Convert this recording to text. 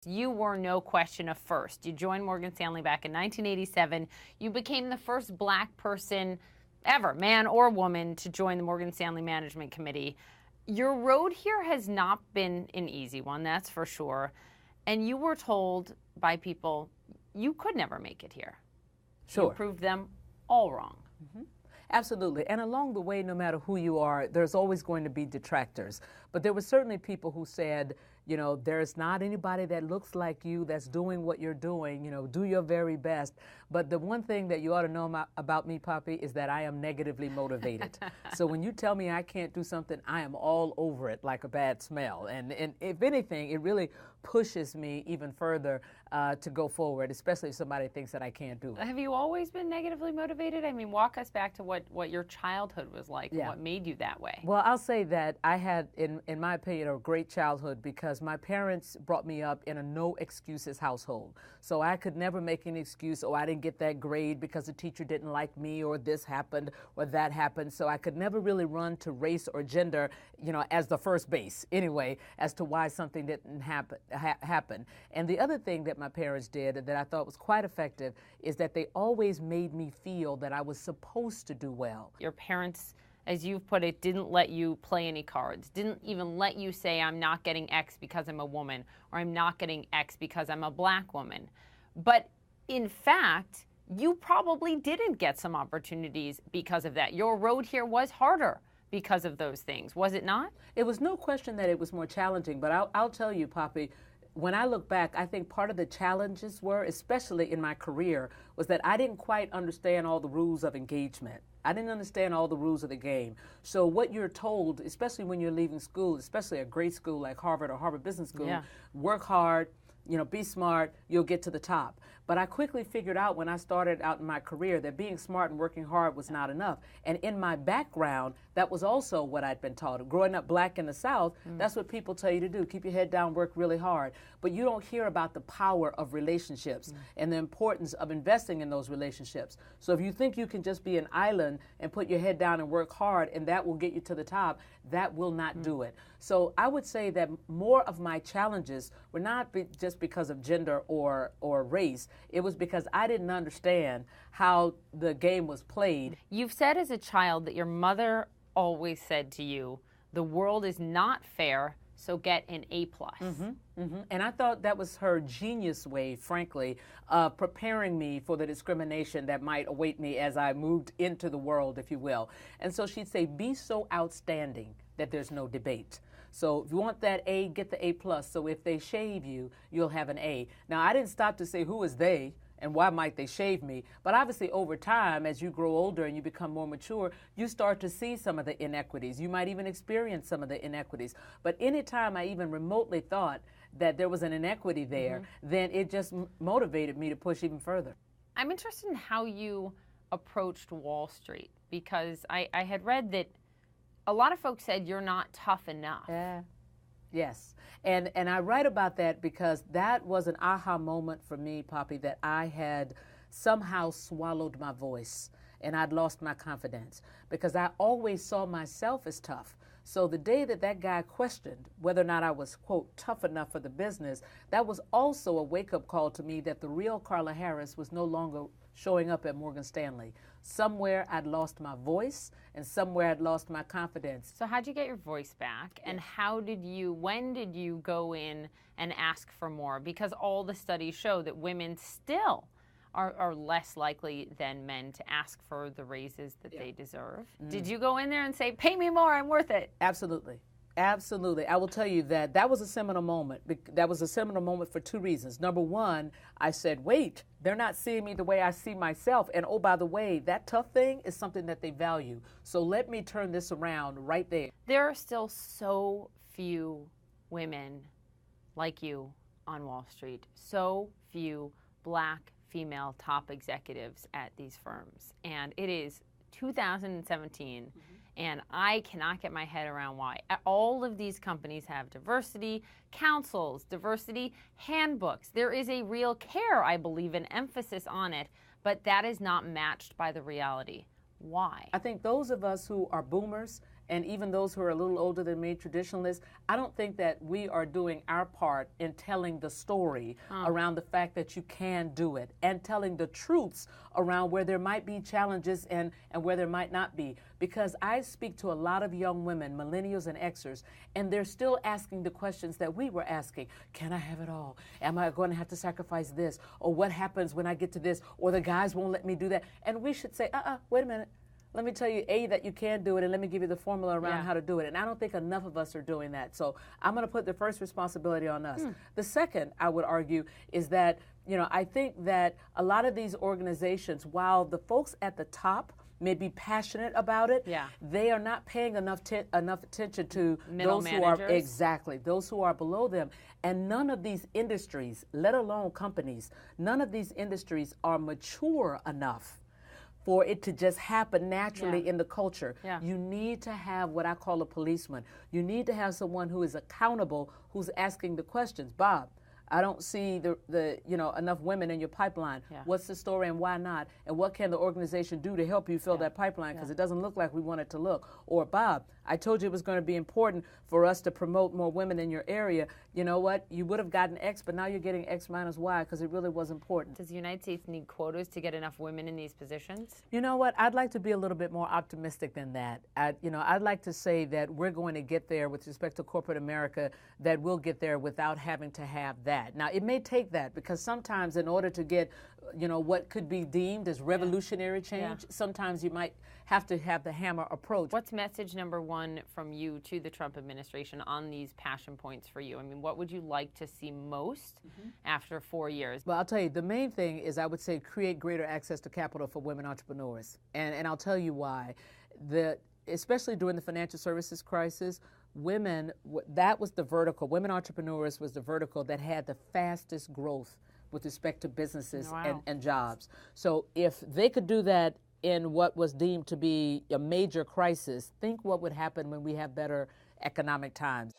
You were no question a first. You joined Morgan Stanley back in 1987. You became the first black person ever, man or woman, to join the Morgan Stanley Management Committee. Your road here has not been an easy one, that's for sure. And you were told by people you could never make it here. Sure. You proved them all wrong. Mm-hmm. Absolutely. And along the way, no matter who you are, there's always going to be detractors. But there were certainly people who said, you know, there's not anybody that looks like you that's doing what you're doing, you know, do your very best. But the one thing that you ought to know about me, Poppy, is that I am negatively motivated. So when you tell me I can't do something, I am all over it like a bad smell. And if anything, it really pushes me even further to go forward, especially if somebody thinks that I can't do it. Have you always been negatively motivated? I mean, walk us back to what your childhood was like, and what made you that way. Well, I'll say that I had, in my opinion, a great childhood because my parents brought me up in a no excuses household. So I could never make an excuse, oh, I didn't get that grade because the teacher didn't like me, or this happened or that happened. So I could never really run to race or gender, you know, as the first base anyway, as to why something didn't happen. And the other thing that my parents did that I thought was quite effective is that they always made me feel that I was supposed to do well. Your parents, as you've put it, didn't let you play any cards, didn't even let you say, I'm not getting X because I'm a woman, or I'm not getting X because I'm a black woman. But in fact, you probably didn't get some opportunities because of that. Your road here was harder because of those things, was it not? It was no question that it was more challenging, but I'll tell you, Poppy, when I look back, I think part of the challenges were, especially in my career, was that I didn't quite understand all the rules of engagement. I didn't understand all the rules of the game. So what you're told, especially when you're leaving school, especially a great school like Harvard or Harvard Business School, work hard, you know, be smart, you'll get to the top. But I quickly figured out when I started out in my career that being smart and working hard was not enough. And in my background, that was also what I'd been taught. Growing up black in the South, that's what people tell you to do. Keep your head down, work really hard. But you don't hear about the power of relationships and the importance of investing in those relationships. So if you think you can just be an island and put your head down and work hard and that will get you to the top, that will not do it. So I would say that more of my challenges were not just because of gender or race. It was because I didn't understand how the game was played. You've said as a child that your mother always said to you, the world is not fair, so get an A+. And I thought that was her genius way, frankly, of preparing me for the discrimination that might await me as I moved into the world, if you will. And so she'd say, be so outstanding that there's no debate. So if you want that A, get the A+. So if they shave you, you'll have an A. Now, I didn't stop to say who is they and why might they shave me. But obviously over time, as you grow older and you become more mature, you start to see some of the inequities. You might even experience some of the inequities. But anytime I even remotely thought that there was an inequity there, then it just motivated me to push even further. I'm interested in how you approached Wall Street, because I had read that a lot of folks said you're not tough enough. Yes. And I write about that because that was an aha moment for me, Poppy, that I had somehow swallowed my voice and I'd lost my confidence because I always saw myself as tough. So the day that guy questioned whether or not I was, quote, tough enough for the business, that was also a wake-up call to me that the real Carla Harris was no longer showing up at Morgan Stanley. Somewhere I'd lost my voice and somewhere I'd lost my confidence. So how'd you get your voice back, and when did you go in and ask for more? Because all the studies show that women still are less likely than men to ask for the raises that they deserve. Did you go in there and say, pay me more, I'm worth it? Absolutely. Absolutely. I will tell you that was a seminal moment. That was a seminal moment for two reasons. Number one, I said, wait, they're not seeing me the way I see myself. And oh, by the way, that tough thing is something that they value. So let me turn this around right there. There are still so few women like you on Wall Street. So few black female top executives at these firms. And it is 2017. And I cannot get my head around why. All of these companies have diversity councils, diversity handbooks. There is a real care, I believe, an emphasis on it, but that is not matched by the reality. Why? I think those of us who are boomers and even those who are a little older than me, traditionalists, I don't think that we are doing our part in telling the story around the fact that you can do it, and telling the truths around where there might be challenges and where there might not be. Because I speak to a lot of young women, millennials and Xers, and they're still asking the questions that we were asking. Can I have it all? Am I going to have to sacrifice this? Or what happens when I get to this? Or the guys won't let me do that. And we should say, wait a minute. Let me tell you, A, that you can do it, and let me give you the formula around how to do it. And I don't think enough of us are doing that. So I'm going to put the first responsibility on us. The second, I would argue, is that, I think that a lot of these organizations, while the folks at the top may be passionate about it, they are not paying enough attention to middle those managers. those who are below them. And none of these industries, let alone companies, none of these industries are mature enough for it to just happen naturally in the culture. You need to have what I call a policeman. You need to have someone who is accountable, who's asking the questions. Bob, I don't see the enough women in your pipeline. What's the story and why not? And what can the organization do to help you fill that pipeline? Because it doesn't look like we want it to look. Or Bob, I told you it was going to be important for us to promote more women in your area. You know what? You would have gotten X, but now you're getting X minus Y because it really was important. Does the United States need quotas to get enough women in these positions? You know what? I'd like to be a little bit more optimistic than that. I'd like to say that we're going to get there with respect to corporate America, that we'll get there without having to have that. Now, it may take that because sometimes in order to get, what could be deemed as revolutionary change, sometimes you might have to have the hammer approach. What's message number one from you to the Trump administration on these passion points for you? I mean, what would you like to see most after 4 years? Well, I'll tell you, the main thing is I would say create greater access to capital for women entrepreneurs. And I'll tell you why. Especially during the financial services crisis, women, that was the vertical. Women entrepreneurs was the vertical that had the fastest growth with respect to businesses and jobs. So if they could do that in what was deemed to be a major crisis, think what would happen when we have better economic times.